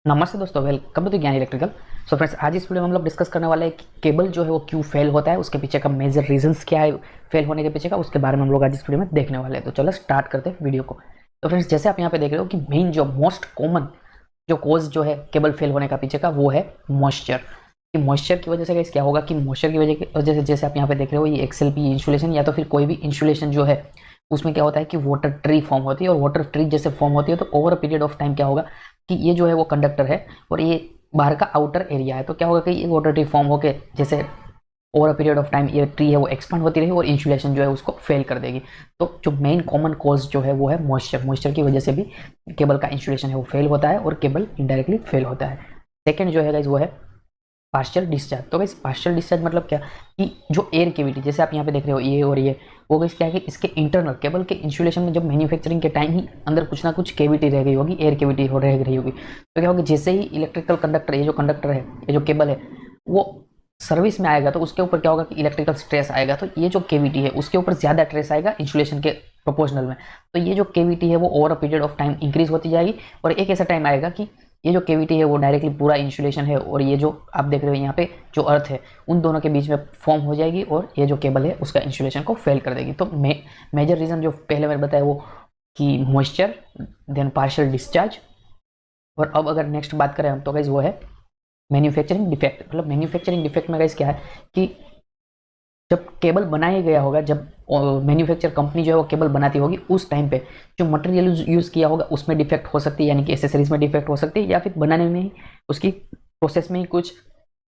नमस्ते दोस्तों, welcome to ज्ञान इलेक्ट्रिकल। सो फ्रेंड्स, आज इस वीडियो में हम लोग डिस्कस करने वाले हैं कि केबल जो है वो क्यों फेल होता है, उसके पीछे का मेजर रीजंस क्या है फेल होने के पीछे का, उसके बारे में हम लोग आज इस वीडियो में देखने वाले हैं। तो चलो स्टार्ट करते हैं वीडियो को। तो फ्रेंड्स, जैसे आप यहाँ पे देख रहे हो कि मेन जो मोस्ट कॉमन जो कॉज जो है केबल फेल होने का पीछे का, वो है मॉइस्चर। कि मॉइस्चर की वजह से क्या होगा कि मॉइस्चर की वजह से जैसे आप यहाँ पे देख रहे हो, ये XLP इंसुलेशन या तो फिर कोई भी इंसुलेशन जो है उसमें क्या होता है कि वाटर ट्री फॉर्म होती है, और वाटर ट्री जैसे फॉर्म होती है तो over a period of time क्या होगा कि ये जो है वो कंडक्टर है और ये बाहर का आउटर एरिया है। तो क्या होगा कि ये वाटर ट्री फॉर्म होकर जैसे over a period of time ये ट्री है वो एक्सपांड होती रही और इंसुलेशन जो है उसको फेल कर देगी। तो जो मेन कॉमन कॉज जो है वो है मॉइस्चर। मॉइस्चर की वजह से भी केबल का इंसुलेशन है वो फेल होता है और केबल इनडायरेक्टली फेल होता है। सेकेंड जो है गाइस वो है पार्शियल डिस्चार्ज। तो गाइस पार्शियल डिस्चार्ज मतलब क्या कि जो एयर केविटी जैसे आप यहाँ पे देख रहे हो ये और ये, वो गाइस क्या है कि इसके इंटरनल केबल के इंसुलेशन में जब मैन्युफैक्चरिंग के टाइम ही अंदर कुछ ना कुछ केविटी रह गई होगी, एयर केविटी हो रह गई होगी। तो क्या होगा, जैसे ही इलेक्ट्रिकल कंडक्टर, ये जो कंडक्टर है, ये जो केबल है, वो सर्विस में आएगा तो उसके ऊपर क्या होगा कि इलेक्ट्रिकल स्ट्रेस आएगा। तो ये जो केविटी है उसके ऊपर ज्यादा स्ट्रेस आएगा इंसुलेशन के प्रोपोर्शनल में। तो ये जो केविटी है वो over a period of time increase होती जाएगी और एक ऐसा टाइम आएगा कि ये जो केविटी है वो डायरेक्टली पूरा इंसुलेशन है और ये जो आप देख रहे हो यहाँ पे जो अर्थ है उन दोनों के बीच में फॉर्म हो जाएगी और ये जो केबल है उसका इंसुलेशन को फेल कर देगी। तो मेजर रीजन जो पहले मैंने बताया वो कि मॉइस्चर, देन पार्शियल डिस्चार्ज, और अब अगर नेक्स्ट बात करें हम तो गाइस वो है मैन्युफैक्चरिंग डिफेक्ट। मतलब मैन्युफैक्चरिंग डिफेक्ट में गाइस क्या है कि जब केबल बनाया गया होगा, जब मैन्युफैक्चर कंपनी जो है वो केबल बनाती होगी, उस टाइम पे जो मटेरियल यूज किया होगा उसमें डिफेक्ट हो सकती है, यानी कि एसेसरीज में डिफेक्ट हो सकती है, या फिर बनाने में ही उसकी प्रोसेस में ही कुछ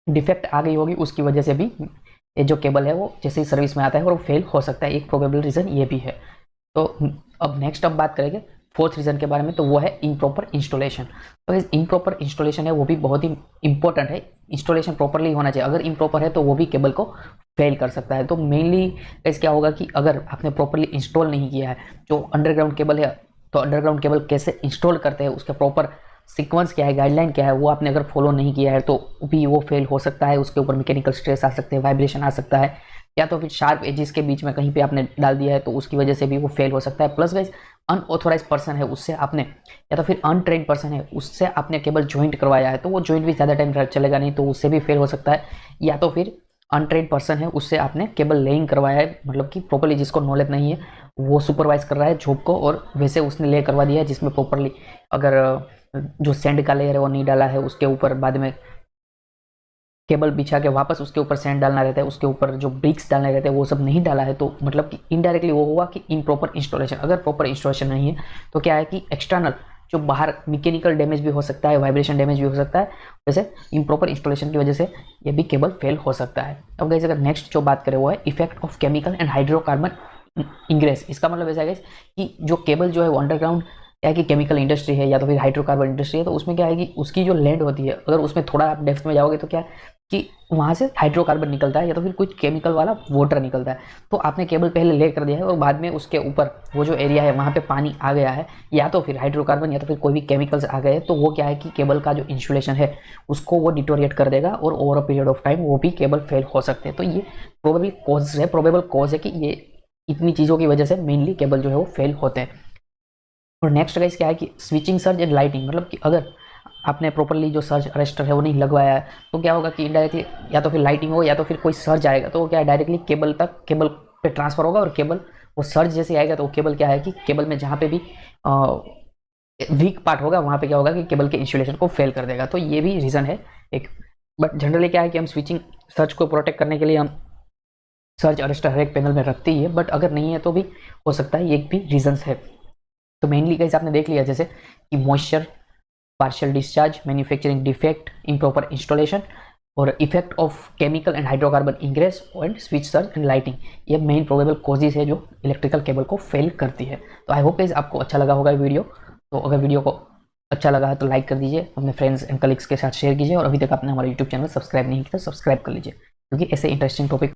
डिफेक्ट आ गई होगी, उसकी वजह से भी ये जो केबल है वो जैसे ही सर्विस में आता है और वो फेल हो सकता है। एक प्रोबेबल रीजन ये भी है। तो अब नेक्स्ट अब बात करेंगे फोर्थ रीजन के बारे में, तो वो है इम्प्रॉपर इंस्टॉलेशन। तो इस इम्प्रॉपर इंस्टॉलेशन है वो भी बहुत ही इंपॉर्टेंट है। इंस्टॉलेशन प्रॉपरली होना चाहिए, अगर इम्प्रॉपर है तो वो भी केबल को फेल कर सकता है। तो मेनली क्या होगा कि अगर आपने प्रॉपरली इंस्टॉल नहीं किया है जो अंडरग्राउंड केबल है, तो अंडरग्राउंड केबल कैसे इंस्टॉल करते हैं, उसका प्रॉपर सीक्वेंस क्या है, गाइडलाइन क्या है, वो आपने अगर फॉलो नहीं किया है तो भी वो फेल हो सकता है। उसके ऊपर मैकेनिकल स्ट्रेस आ सकते हैं, वाइब्रेशन आ सकता है, या तो फिर शार्प एजिस के बीच में कहीं पे आपने डाल दिया है तो उसकी वजह से भी वो फेल हो सकता है। प्लस गाइस अनऑथोराइज पर्सन है उससे आपने, या तो फिर अनट्रेंड पर्सन है उससे आपने केबल ज्वाइंट करवाया है, तो वो ज्वाइंट भी ज़्यादा टाइम चलेगा नहीं, तो उससे भी फेल हो सकता है। या तो फिर अनट्रेंड पर्सन है उससे आपने केबल लेइंग करवाया है, मतलब कि प्रॉपरली जिसको नॉलेज नहीं है वो सुपरवाइज कर रहा है जॉब को, और वैसे उसने ले करवा दिया है जिसमें प्रॉपरली अगर जो सैंड का लेयर है वो नहीं डाला है, उसके ऊपर बाद में केबल बिछा के वापस उसके ऊपर सैंड डालना रहता है, उसके ऊपर जो ब्रिक्स डालने रहते हैं वो सब नहीं डाला है, तो मतलब कि इनडायरेक्टली वो हुआ कि इम्प्रॉपर इंस्टॉलेशन। अगर प्रॉपर इंस्टॉलेशन नहीं है तो क्या है कि एक्सटर्नल जो बाहर मैकेनिकल डैमेज भी हो सकता है, वाइब्रेशन डैमेज भी हो सकता है, वैसे इम्प्रॉपर इंस्टॉलेशन की वजह से ये भी केबल फेल हो सकता है। अब गाइस अगर नेक्स्ट जो बात करें वो है effect of chemical and hydrocarbon ingress. इसका मतलब ऐसा है कि जो केबल जो है वो अंडरग्राउंड क्या है कि केमिकल इंडस्ट्री है या तो फिर हाइड्रोकार्बन इंडस्ट्री है, तो उसमें क्या है कि उसकी जो लैंड होती है, अगर उसमें थोड़ा आप डेप्थ में जाओगे तो क्या कि वहाँ से हाइड्रोकार्बन निकलता है या तो फिर कुछ केमिकल वाला वाटर निकलता है। तो आपने केबल पहले ले कर दिया है और बाद में उसके ऊपर वो जो एरिया है वहाँ पे पानी आ गया है, या तो फिर हाइड्रोकार्बन या तो फिर कोई भी केमिकल्स आ गए, तो वो क्या है कि केबल का जो इंसुलेशन है उसको वो डिटोरिएट कर देगा और over a period of time वो भी केबल फेल हो सकते हैं। तो ये प्रोबेबल कॉज है कि ये इतनी चीज़ों की वजह से मेनली केबल जो है वो फेल होते हैं। और नेक्स्ट गाइस क्या है कि स्विचिंग सर्ज एंड लाइटिंग। मतलब कि अगर आपने प्रॉपरली जो सर्ज अरेस्टर है वो नहीं लगवाया है तो क्या होगा कि इनडायरेक्टली या तो फिर लाइटिंग हो या तो फिर कोई सर्ज आएगा, तो वो क्या है डायरेक्टली केबल पे ट्रांसफर होगा, और केबल वो सर्ज जैसे आएगा तो वो केबल क्या है कि केबल में जहाँ पे भी वीक पार्ट होगा वहाँ पे क्या होगा कि केबल के इंसुलेशन को फेल कर देगा। तो ये भी रीज़न है एक। बट जनरली क्या है कि हम स्विचिंग सर्ज को प्रोटेक्ट करने के लिए हम सर्ज अरेस्टर हर एक पैनल में रखते ही है, बट अगर नहीं है तो भी हो सकता है, ये एक भी रीजंस है। तो मेनली गाइस आपने देख लिया जैसे कि moisture, partial discharge, manufacturing defect, improper installation, और effect of chemical and hydrocarbon ingress and switch surge and lighting, ये मेन प्रोबेबल कॉजेज है जो इलेक्ट्रिकल केबल को फेल करती है। तो आई होप गाइस आपको अच्छा लगा होगा वीडियो। तो अगर वीडियो को अच्छा लगा है तो लाइक कर दीजिए, अपने फ्रेंड्स एंड कलीग्स के साथ शेयर कीजिए, और अभी तक आपने हमारा यूट्यूब चैनल सब्सक्राइब नहीं किया तो सब्सक्राइब कर लीजिए, क्योंकि ऐसे इंटरेस्टिंग टॉपिक